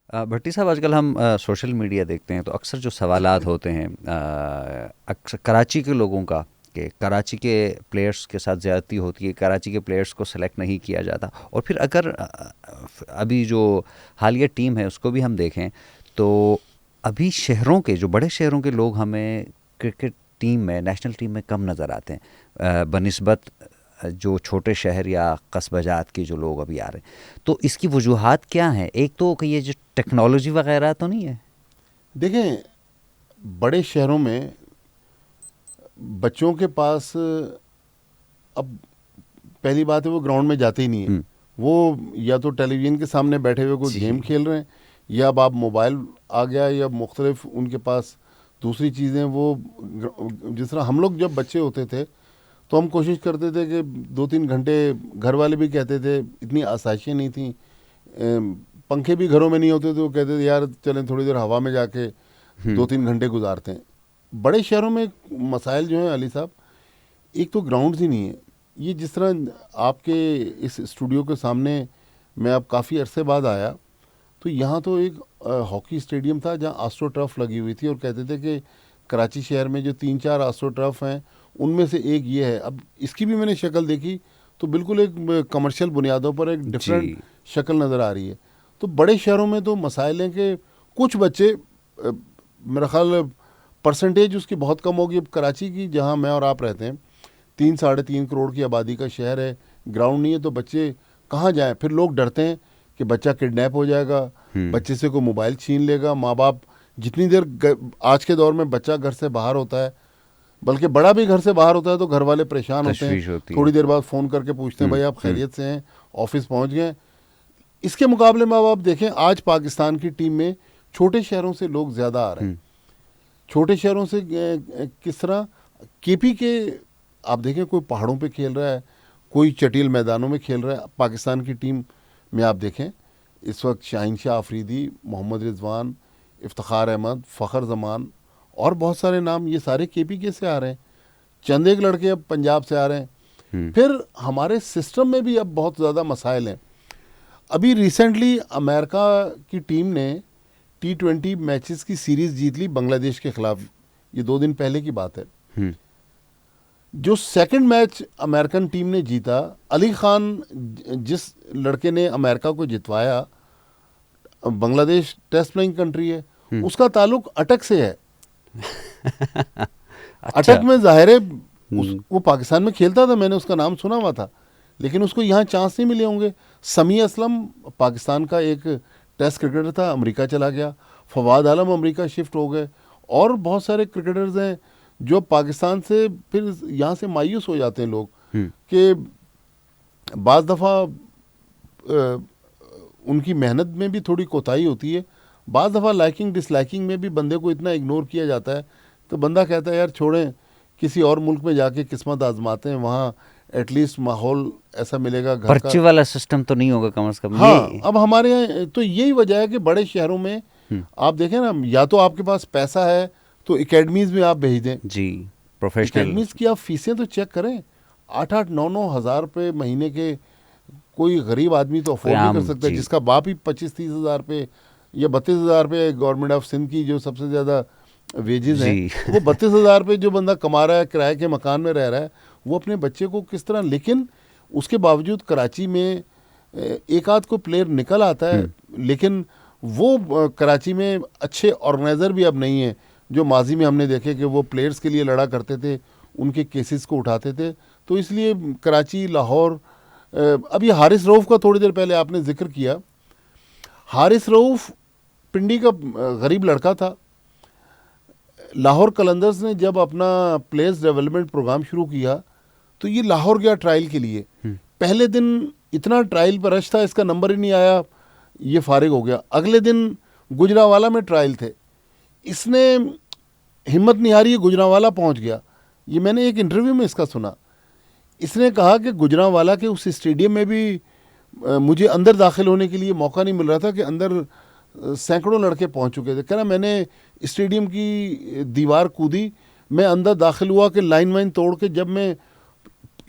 भट्टी साहब, आजकल हम सोशल मीडिया देखते हैं तो अक्सर जो सवालात होते हैं अक्सर कराची के लोगों का, कि कराची के प्लेयर्स के साथ ज़्यादती होती है, कराची के प्लेयर्स को सेलेक्ट नहीं किया जाता। और फिर अगर अभी जो हालिया टीम है उसको भी हम देखें तो अभी शहरों के, जो बड़े शहरों के लोग हमें क्रिकेट टीम में, नेशनल टीम में कम नज़र आते हैं बनिस्बत जो छोटे शहर या कस्बजात के जो लोग अभी आ रहे हैं। तो इसकी वजूहात क्या हैं? एक तो कि ये जो टेक्नोलॉजी वगैरह तो नहीं है। देखें, बड़े शहरों में बच्चों के पास अब पहली बात है वो ग्राउंड में जाते ही नहीं है। हम्म। वो या तो टेलीविज़न के सामने बैठे हुए कोई गेम जी। खेल रहे हैं, या अब आप मोबाइल आ गया, या मुख्तलिफ उनके पास दूसरी चीज़ें। वो जिस तरह हम लोग जब बच्चे होते थे तो हम कोशिश करते थे कि 2-3 घंटे, घर वाले भी कहते थे, इतनी आसाइशें नहीं थी, पंखे भी घरों में नहीं होते थे, वो कहते थे यार चलें थोड़ी देर हवा में जाके दो हम्म। तीन घंटे गुजारते हैं। बड़े शहरों में मसाइल जो हैं अली साहब, एक तो ग्राउंड्स ही नहीं है। ये जिस तरह आपके इस स्टूडियो के सामने मैं अब काफ़ी अरसे बाद आया, तो यहाँ तो एक हॉकी स्टेडियम था जहाँ आस्ट्रो टर्फ लगी हुई थी, और कहते थे कि कराची शहर में जो 3-4 आस्ट्रो टर्फ हैं उनमें से एक ये है। अब इसकी भी मैंने शक्ल देखी तो बिल्कुल एक कमर्शियल बुनियादों पर एक डिफरेंट जी। शक्ल नज़र आ रही है। तो बड़े शहरों में तो मसाइल हैं कि कुछ बच्चे, मेरा ख्याल परसेंटेज उसकी बहुत कम होगी। अब कराची की, जहाँ मैं और आप रहते हैं, 3-3.5 करोड़ की आबादी का शहर है, ग्राउंड नहीं है तो बच्चे कहाँ जाएं? फिर लोग डरते हैं कि बच्चा किडनैप हो जाएगा, हम्म। बच्चे से कोई मोबाइल छीन लेगा। माँ बाप जितनी देर आज के दौर में बच्चा घर से बाहर होता है, बल्कि बड़ा भी घर से बाहर होता है, तो घर वाले परेशान होते हैं, तशवीश होती है। थोड़ी देर बाद फ़ोन करके पूछते हैं भाई आप हम्म। खैरियत से हैं, ऑफिस पहुंच गए। इसके मुकाबले में अब आप देखें, आज पाकिस्तान की टीम में छोटे शहरों से लोग ज़्यादा आ रहे हैं। हम्म। छोटे शहरों से किस तरह? केपी के आप देखें, कोई पहाड़ों पे खेल रहा है, कोई चटील मैदानों में खेल रहा है। पाकिस्तान की टीम में आप देखें इस वक्त शाहीन शाह अफरीदी, मोहम्मद रिजवान, इफ्तिखार अहमद, फ़खर जमान और बहुत सारे नाम, ये सारे केपी के से आ रहे हैं। चंद एक लड़के अब पंजाब से आ रहे हैं। हम्म। फिर हमारे सिस्टम में भी अब बहुत ज़्यादा मसाइल हैं। अभी रिसेंटली अमेरिका की टीम ने T20 मैचेस की सीरीज़ जीत ली बांग्लादेश के ख़िलाफ़। ये 2 दिन पहले की बात है। हम्म। जो सेकंड मैच अमेरिकन टीम ने जीता, अली खान जिस लड़के ने अमेरिका को जितवाया, बांग्लादेश टेस्ट प्लेइंग कंट्री है, हम्म। उसका ताल्लुक अटक से है। अच्छा। अटक में ज़ाहिर है हम्म। वो पाकिस्तान में खेलता था, मैंने उसका नाम सुना हुआ था, लेकिन उसको यहाँ चांस नहीं मिले होंगे। समी असलम पाकिस्तान का एक टेस्ट क्रिकेटर था, अमेरिका चला गया। फवाद आलम अमेरिका शिफ्ट हो गए। और बहुत सारे क्रिकेटर्स हैं जो पाकिस्तान से फिर यहाँ से मायूस हो जाते हैं लोग, हम्म। कि बाज़ दफ़ा उनकी मेहनत में भी थोड़ी कोताही होती है। बाज़ दफ़ा लाइकिंग डिसलाइकिंग में भी बंदे को इतना इग्नोर किया जाता है, तो बंदा कहता है यार छोड़ें, किसी और मुल्क में जाके किस्मत आजमाते हैं, वहाँ एटलीस्ट माहौल ऐसा मिलेगा घर का। पर्ची वाला सिस्टम तो नहीं होगा कम से कम ये। हाँ, अब हमारे यहाँ तो यही वजह है कि बड़े शहरों में हम्म। आप देखें ना, या तो आपके पास पैसा है तो एकेडमीज़ में आप भेज दें। जी। प्रोफेशनल। एकेडमीज़ की आप फीसें तो चेक करें, 8-8, 9-9 हज़ार रुपये महीने के कोई गरीब आदमी तो अफोर्ड नहीं कर आम। सकता, जी। जिसका बाप ही 25-30 हज़ार रुपये या 32 हज़ार रुपये गवर्नमेंट ऑफ सिंध की जो सबसे ज़्यादा वेजेस हैं, जी। वो 32 हज़ार रुपये जो बंदा कमा रहा है, किराए के मकान में रह रहा है, वो अपने बच्चे को किस तरह? लेकिन उसके बावजूद कराची में एक आध को प्लेयर निकल आता है, लेकिन वो कराची में अच्छे ऑर्गेनाइज़र भी अब नहीं है, जो माजी में हमने देखे कि वो प्लेयर्स के लिए लड़ा करते थे, उनके केसेस को उठाते थे। तो इसलिए कराची, लाहौर, अब ये हारिस रऊफ़ का थोड़ी देर पहले आपने जिक्र किया। हारिस रऊफ़ पिंडी का गरीब लड़का था। लाहौर कलंदर्स ने जब अपना प्लेयर्स डेवलपमेंट प्रोग्राम शुरू किया तो ये लाहौर गया ट्रायल के लिए। पहले दिन इतना ट्रायल पर रश था, इसका नंबर ही नहीं आया, ये फारिग हो गया। अगले दिन गुजरावाला में ट्रायल थे, इसने हिम्मत नहीं हारी, ये गुजरावाला पहुंच गया। ये मैंने एक इंटरव्यू में इसका सुना। इसने कहा कि गुजरावाला के उस स्टेडियम में भी मुझे अंदर दाखिल होने के लिए मौका नहीं मिल रहा था, कि अंदर सैकड़ों लड़के पहुंच चुके थे। कह रहा मैंने स्टेडियम की दीवार कूदी, मैं अंदर दाखिल हुआ कि लाइन वाइन तोड़ के, जब मैं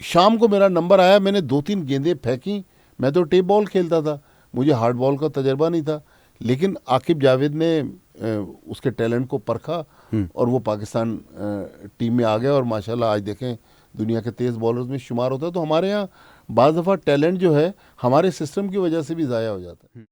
शाम को मेरा नंबर आया, मैंने 2-3 गेंदें फेंकी। मैं तो टेप बॉल खेलता था, मुझे हार्ड बॉल का तजर्बा नहीं था, लेकिन आकिब जावेद ने उसके टैलेंट को परखा और वो पाकिस्तान टीम में आ गया और माशाल्लाह आज देखें दुनिया के तेज़ बॉलर्स में शुमार होता है। तो हमारे यहाँ बाज़ दफ़ा टैलेंट जो है हमारे सिस्टम की वजह से भी ज़ाया हो जाता है।